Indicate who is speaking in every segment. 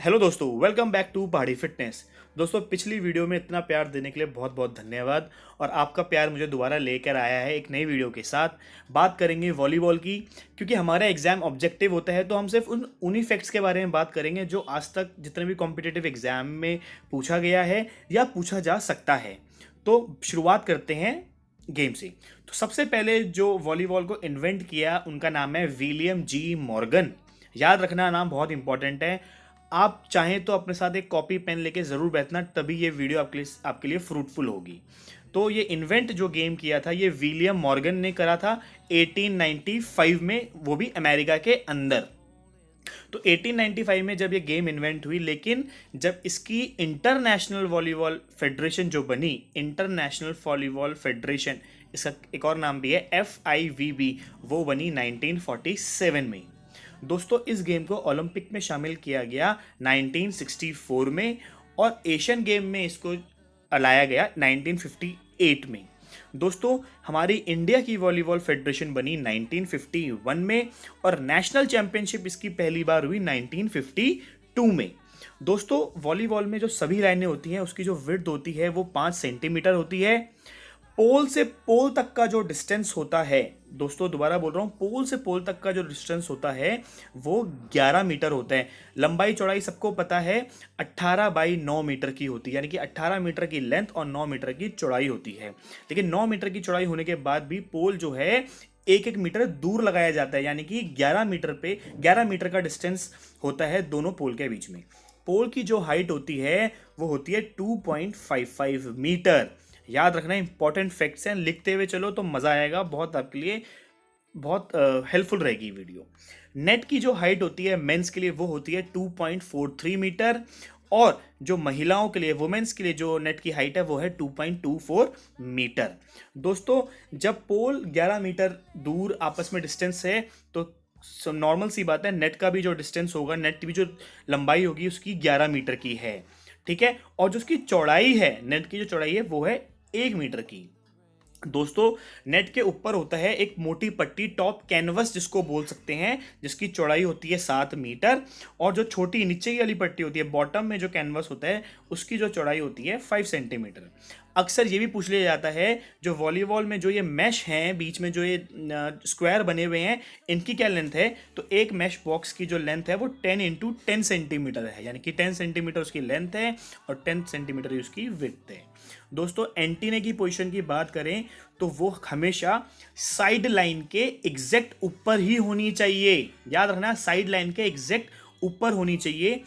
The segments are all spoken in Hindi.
Speaker 1: हेलो दोस्तों, वेलकम बैक टू पहाड़ी फिटनेस। दोस्तों, पिछली वीडियो में इतना प्यार देने के लिए बहुत बहुत धन्यवाद। और आपका प्यार मुझे दोबारा लेकर आया है एक नई वीडियो के साथ। बात करेंगे वॉलीबॉल की, क्योंकि हमारा एग्जाम ऑब्जेक्टिव होता है, तो हम सिर्फ उन्हीं फैक्ट्स के बारे में बात करेंगे जो आज तक जितने भी कॉम्पिटिटिव एग्जाम में पूछा गया है या पूछा जा सकता है। तो शुरुआत करते हैं गेम से। तो सबसे पहले जो वॉलीबॉल को इन्वेंट किया उनका नाम है विलियम जी मॉर्गन। याद रखना, नाम बहुत इंपॉर्टेंट है। आप चाहें तो अपने साथ एक कॉपी पेन लेके ज़रूर बैठना, तभी ये वीडियो आपके लिए फ्रूटफुल होगी। तो ये इन्वेंट जो गेम किया था ये विलियम मॉर्गन ने करा था 1895 में, वो भी अमेरिका के अंदर। तो 1895 में जब ये गेम इन्वेंट हुई, लेकिन जब इसकी इंटरनेशनल वॉलीबॉल फेडरेशन जो बनी, इंटरनेशनल वॉलीबॉल फेडरेशन, इसका एक और नाम भी है FIVB, वो बनी 1947 में। दोस्तों, इस गेम को ओलंपिक में शामिल किया गया 1964 में, और एशियन गेम में इसको लाया गया 1958 में। दोस्तों, हमारी इंडिया की वॉलीबॉल फेडरेशन बनी 1951 में, और नेशनल चैंपियनशिप इसकी पहली बार हुई 1952 में। दोस्तों, वॉलीबॉल में जो सभी लाइनें होती हैं उसकी जो विड्थ होती है वो 5 सेंटीमीटर होती है। पोल से पोल तक का जो डिस्टेंस होता है, दोस्तों दोबारा बोल रहा हूँ, पोल से पोल तक का जो डिस्टेंस होता है वो 11 मीटर होता है। लंबाई चौड़ाई सबको पता है 18 बाई 9 मीटर की होती है, यानी कि 18 मीटर की लेंथ और 9 मीटर की चौड़ाई होती है। लेकिन 9 मीटर की चौड़ाई होने के बाद भी पोल जो है एक एक मीटर दूर लगाया जाता है, यानी कि 11 मीटर का डिस्टेंस होता है दोनों पोल के बीच में। पोल की जो हाइट होती है वो होती है 2.55 मीटर। याद रखना, इंपॉर्टेंट फैक्ट्स हैं, लिखते हुए चलो तो मज़ा आएगा, बहुत आपके लिए बहुत हेल्पफुल रहेगी वीडियो। नेट की जो हाइट होती है मेंस के लिए वो होती है 2.43 मीटर, और जो महिलाओं के लिए, वुमेन्स के लिए जो नेट की हाइट है वो है 2.24 मीटर। दोस्तों, जब पोल 11 मीटर दूर आपस में डिस्टेंस है, तो नॉर्मल सी बात है, नेट का भी जो डिस्टेंस होगा, नेट की भी जो लंबाई होगी उसकी 11 मीटर की है। ठीक है, और जो उसकी चौड़ाई है, नेट की जो चौड़ाई है वो है 1 मीटर की। दोस्तों, नेट के ऊपर होता है एक मोटी पट्टी, टॉप कैनवस जिसको बोल सकते हैं, जिसकी चौड़ाई होती है 7 मीटर, और जो छोटी नीचे की वाली पट्टी होती है, बॉटम में जो कैनवस होता है, उसकी जो चौड़ाई होती है 5 सेंटीमीटर। अक्सर ये भी पूछ लिया जाता है, जो वॉलीबॉल में जो ये मैश हैं, बीच में जो ये स्क्वायर बने हुए हैं, इनकी क्या लेंथ है? तो एक मैश बॉक्स की जो लेंथ है वो 10 इंटू 10 सेंटीमीटर है, यानी कि 10 सेंटीमीटर उसकी लेंथ है और 10 सेंटीमीटर उसकी विड्थ है। दोस्तों, एंटीने की पोजीशन की बात करें तो वो हमेशा साइड लाइन के एग्जैक्ट ऊपर ही होनी चाहिए। याद रखना, साइड लाइन के एग्जैक्ट ऊपर होनी चाहिए।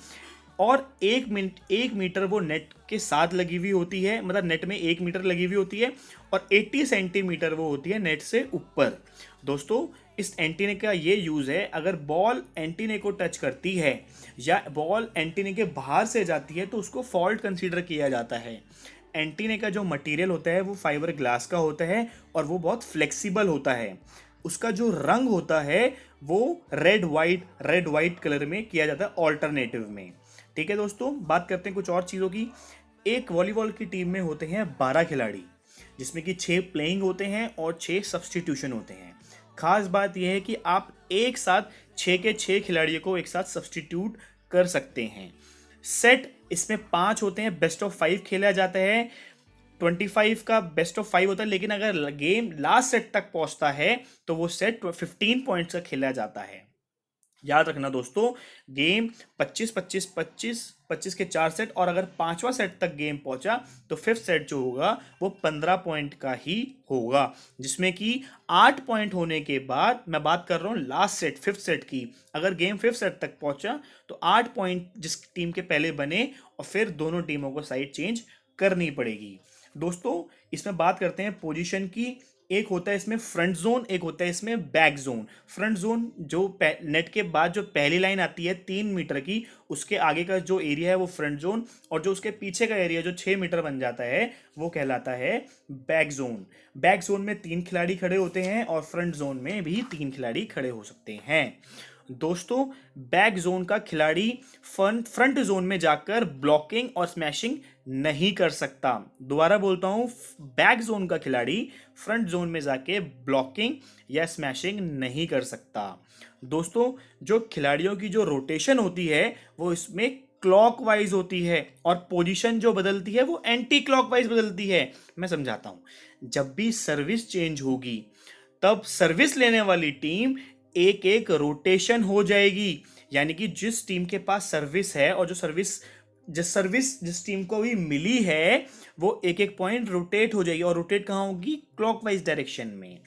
Speaker 1: और 1 मीटर वो नेट के साथ लगी हुई होती है, मतलब नेट में 1 मीटर लगी हुई होती है, और 80 सेंटीमीटर वो होती है नेट से ऊपर। दोस्तों, इस एंटीने का ये यूज़ है, अगर बॉल एंटीने को टच करती है या बॉल एंटीने के बाहर से जाती है तो उसको फॉल्ट कंसीडर किया जाता है। एंटीने का जो मटेरियल होता है वो फाइबर ग्लास का होता है, और वो बहुत फ्लेक्सिबल होता है। उसका जो रंग होता है वो रेड वाइट कलर में किया जाता है ऑल्टरनेटिव में। ठीक है दोस्तों, बात करते हैं कुछ और चीज़ों की। एक वॉलीबॉल की टीम में होते हैं 12 खिलाड़ी, जिसमें कि 6 प्लेइंग होते हैं और 6 सब्सटीट्यूशन होते हैं। खास बात यह है कि आप एक साथ 6 के 6 खिलाड़ियों को एक साथ सब्सटीट्यूट कर सकते हैं। सेट इसमें 5 होते हैं, बेस्ट ऑफ 5 खेला जाता है। 25 का बेस्ट ऑफ 5 होता है, लेकिन अगर गेम लास्ट सेट तक पहुंचता है तो वो सेट 15 पॉइंट्स का खेला जाता है। याद रखना दोस्तों, गेम 25 के 4 सेट, और अगर 5वां सेट तक गेम पहुंचा तो 5th सेट जो होगा वो 15 पॉइंट का ही होगा, जिसमें कि 8 पॉइंट होने के बाद, मैं बात कर रहा हूँ लास्ट सेट 5th सेट की, अगर गेम 5th सेट तक पहुंचा तो 8 पॉइंट जिस टीम के पहले बने, और फिर दोनों टीमों को साइड चेंज करनी पड़ेगी। दोस्तों, इसमें बात करते हैं पोजीशन की। एक होता है इसमें फ्रंट जोन, एक होता है इसमें बैक जोन। फ्रंट जोन जो नेट के बाद जो पहली लाइन आती है 3 मीटर की, उसके आगे का जो एरिया है वो फ्रंट जोन, और जो उसके पीछे का एरिया जो 6 मीटर बन जाता है वो कहलाता है बैक जोन। बैक जोन में 3 खिलाड़ी खड़े होते हैं, और फ्रंट जोन में भी 3 खिलाड़ी खड़े हो सकते हैं। दोस्तों, बैक जोन का खिलाड़ी फ्रंट जोन में जाकर ब्लॉकिंग और स्मैशिंग नहीं कर सकता। दोबारा बोलता हूं, बैक जोन का खिलाड़ी फ्रंट जोन में जाके ब्लॉकिंग या स्मैशिंग नहीं कर सकता। दोस्तों, जो खिलाड़ियों की जो रोटेशन होती है वो इसमें क्लॉकवाइज होती है और पोजीशन जो बदलती है वो एंटी क्लॉकवाइज बदलती है। मैं समझाता हूं। जब भी सर्विस चेंज होगी तब सर्विस लेने वाली टीम एक एक रोटेशन हो जाएगी। यानी कि जिस टीम के पास सर्विस है और जिस टीम को भी मिली है वो एक एक पॉइंट रोटेट हो जाएगी। और रोटेट कहाँ होगी? क्लॉकवाइज डायरेक्शन में।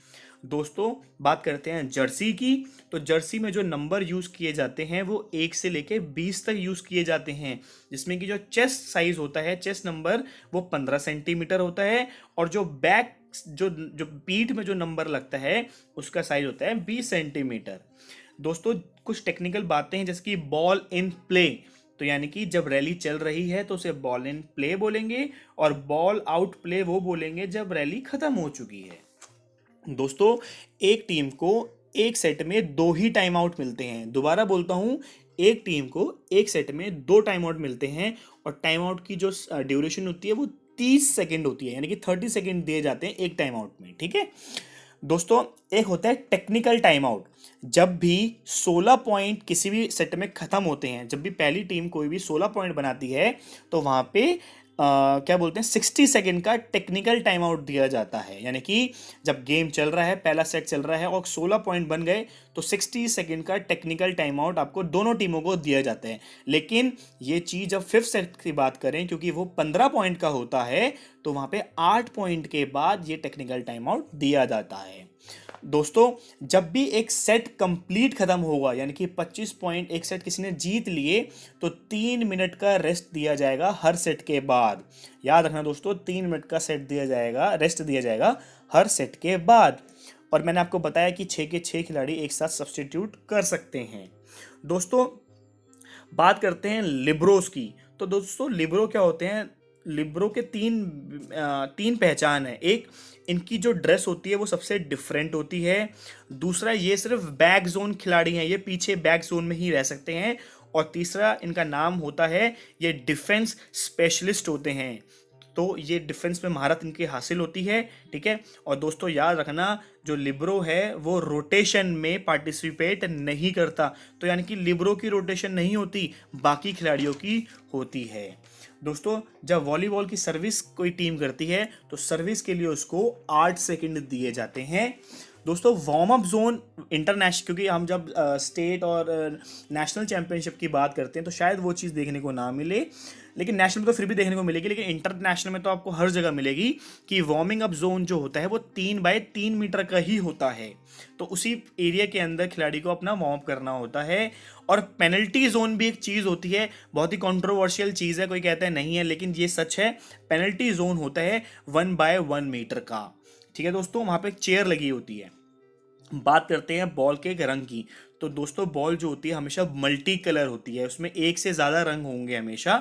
Speaker 1: दोस्तों बात करते हैं जर्सी की। तो जर्सी में जो नंबर यूज़ किए जाते हैं वो 1 से लेके 20 तक यूज़ किए जाते हैं, जिसमें कि जो चेस्ट साइज होता है, चेस्ट नंबर, वो 15 सेंटीमीटर होता है। और जो बैक जो जो पीठ में जो नंबर लगता है उसका साइज होता है 20 सेंटीमीटर। दोस्तों कुछ टेक्निकल बातें हैं जैसे कि बॉल इन प्ले। तो यानी कि जब रैली चल रही है तो उसे बॉल इन प्ले बोलेंगे, और बॉल आउट प्ले वो बोलेंगे जब रैली खत्म हो चुकी है। दोस्तों एक टीम को एक सेट में 2 ही टाइम आउट मिलते हैं। दोबारा बोलता हूं, एक टीम को एक सेट में 2 टाइम आउट मिलते हैं, और टाइम आउट की जो ड्यूरेशन होती है वो 30 सेकंड होती है, यानी कि 30 सेकंड दिए जाते हैं एक टाइम आउट में। ठीक है दोस्तों, एक होता है टेक्निकल टाइम आउट। जब भी 16 पॉइंट किसी भी सेट में खत्म होते हैं, जब भी पहली टीम कोई भी 16 पॉइंट बनाती है तो वहां पे क्या बोलते हैं, 60 सेकेंड का टेक्निकल टाइम आउट दिया जाता है। यानी कि जब गेम चल रहा है, पहला सेट चल रहा है और 16 पॉइंट बन गए तो 60 सेकेंड का टेक्निकल टाइम आउट आपको दोनों टीमों को दिया जाता है। लेकिन ये चीज़ जब फिफ्थ सेट की बात करें, क्योंकि वो 15 पॉइंट का होता है, तो वहाँ पे 8 पॉइंट के बाद ये टेक्निकल टाइम आउट दिया जाता है। दोस्तों जब भी एक सेट कंप्लीट खत्म होगा, यानी कि 25 पॉइंट एक सेट किसी ने जीत लिए, तो 3 मिनट का रेस्ट दिया जाएगा हर सेट के बाद। याद रखना दोस्तों, 3 मिनट का सेट दिया जाएगा, रेस्ट दिया जाएगा हर सेट के बाद। और मैंने आपको बताया कि 6 के 6 खिलाड़ी एक साथ सब्स्टिट्यूट कर सकते हैं। दोस्तों बात करते हैं लिब्रोस की। तो दोस्तों लिब्रो क्या होते हैं? लिब्रो के तीन पहचान है। एक, इनकी जो ड्रेस होती है वो सबसे डिफरेंट होती है। दूसरा, ये सिर्फ बैक जोन खिलाड़ी हैं, ये पीछे बैक जोन में ही रह सकते हैं। और तीसरा, इनका नाम होता है, ये डिफेंस स्पेशलिस्ट होते हैं। तो ये डिफेंस में महारत इनकी हासिल होती है। ठीक है। और दोस्तों याद रखना, जो लिब्रो है वो रोटेशन में पार्टिसिपेट नहीं करता। तो यानी कि लिब्रो की रोटेशन नहीं होती, बाकी खिलाड़ियों की होती है। दोस्तों जब वॉलीबॉल की सर्विस कोई टीम करती है तो सर्विस के लिए उसको 8 सेकंड दिए जाते हैं। दोस्तों वार्म अप जोन इंटरनेशनल, क्योंकि हम जब स्टेट और नेशनल चैंपियनशिप की बात करते हैं तो शायद वो चीज़ देखने को ना मिले, लेकिन नेशनल में तो फिर भी देखने को मिलेगी, लेकिन इंटरनेशनल में तो आपको हर जगह मिलेगी कि वार्मिंग अप जोन जो होता है वो 3 बाय 3 मीटर का ही होता है। तो उसी एरिया के अंदर खिलाड़ी को अपना वार्म अप करना होता है। और पेनल्टी जोन भी एक चीज़ होती है, बहुत ही कंट्रोवर्शियल चीज़ है, कोई कहता है नहीं है, लेकिन ये सच है। पेनल्टी जोन होता है 1 बाय 1 मीटर का। ठीक है दोस्तों, वहाँ पे एक चेयर लगी होती है। बात करते हैं बॉल के रंग की। तो दोस्तों बॉल जो होती है हमेशा मल्टी कलर होती है, उसमें एक से ज़्यादा रंग होंगे हमेशा।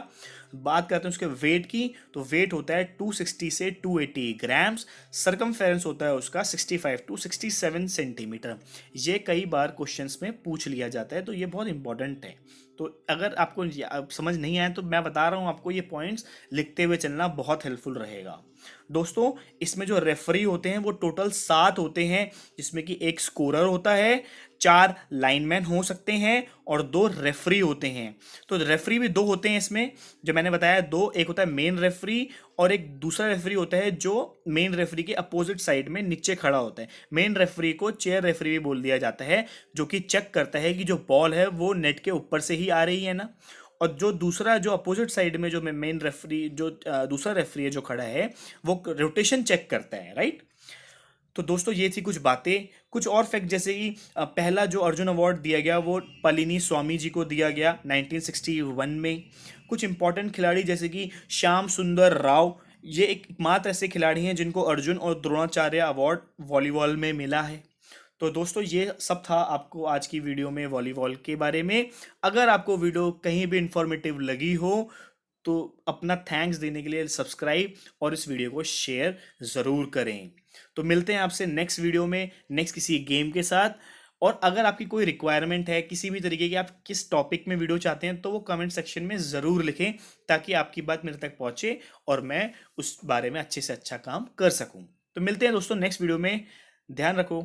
Speaker 1: बात करते हैं उसके वेट की, तो वेट होता है 260 से 280 ग्राम्स। सरकमफेरेंस होता है उसका 65 टू 67 सेंटीमीटर। ये कई बार क्वेश्चंस में पूछ लिया जाता है, तो ये बहुत इंपॉर्टेंट है। तो अगर आपको समझ नहीं आया तो मैं बता रहा हूँ आपको, ये पॉइंट्स लिखते हुए चलना बहुत हेल्पफुल रहेगा। दोस्तों इसमें जो रेफरी होते हैं वो टोटल 7 होते हैं, जिसमें कि एक स्कोरर होता है, 4 लाइनमैन हो सकते हैं और 2 रेफरी होते हैं। तो रेफरी भी 2 होते हैं इसमें, जो मैंने बताया 2, एक होता है मेन रेफरी और एक दूसरा रेफरी होता है जो मेन रेफरी के अपोजिट साइड में नीचे खड़ा होता है। मेन रेफरी को चेयर रेफरी भी बोल दिया जाता है, जो कि चेक करता है कि जो बॉल है वो नेट के ऊपर से ही आ रही है ना। और जो दूसरा जो अपोजिट साइड में जो मेन रेफरी जो दूसरा रेफरी है जो खड़ा है वो रोटेशन चेक करता है, राइट। तो दोस्तों ये थी कुछ बातें। कुछ और फैक्ट जैसे कि पहला जो अर्जुन अवार्ड दिया गया वो पलिनी स्वामी जी को दिया गया 1961 में। कुछ इंपॉर्टेंट खिलाड़ी जैसे कि श्याम सुंदर राव, ये एकमात्र ऐसे खिलाड़ी हैं जिनको अर्जुन और द्रोणाचार्य अवार्ड वॉलीबॉल में मिला है। तो दोस्तों ये सब था आपको आज की वीडियो में वॉलीबॉल के बारे में। अगर आपको वीडियो कहीं भी इंफॉर्मेटिव लगी हो तो अपना थैंक्स देने के लिए सब्सक्राइब और इस वीडियो को शेयर ज़रूर करें। तो मिलते हैं आपसे नेक्स्ट वीडियो में, नेक्स्ट किसी गेम के साथ। और अगर आपकी कोई रिक्वायरमेंट है किसी भी तरीके की, आप किस टॉपिक में वीडियो चाहते हैं, तो वो कमेंट सेक्शन में ज़रूर लिखें, ताकि आपकी बात मेरे तक पहुंचे और मैं उस बारे में अच्छे से अच्छा काम कर सकूं। तो मिलते हैं दोस्तों नेक्स्ट वीडियो में। ध्यान रखो।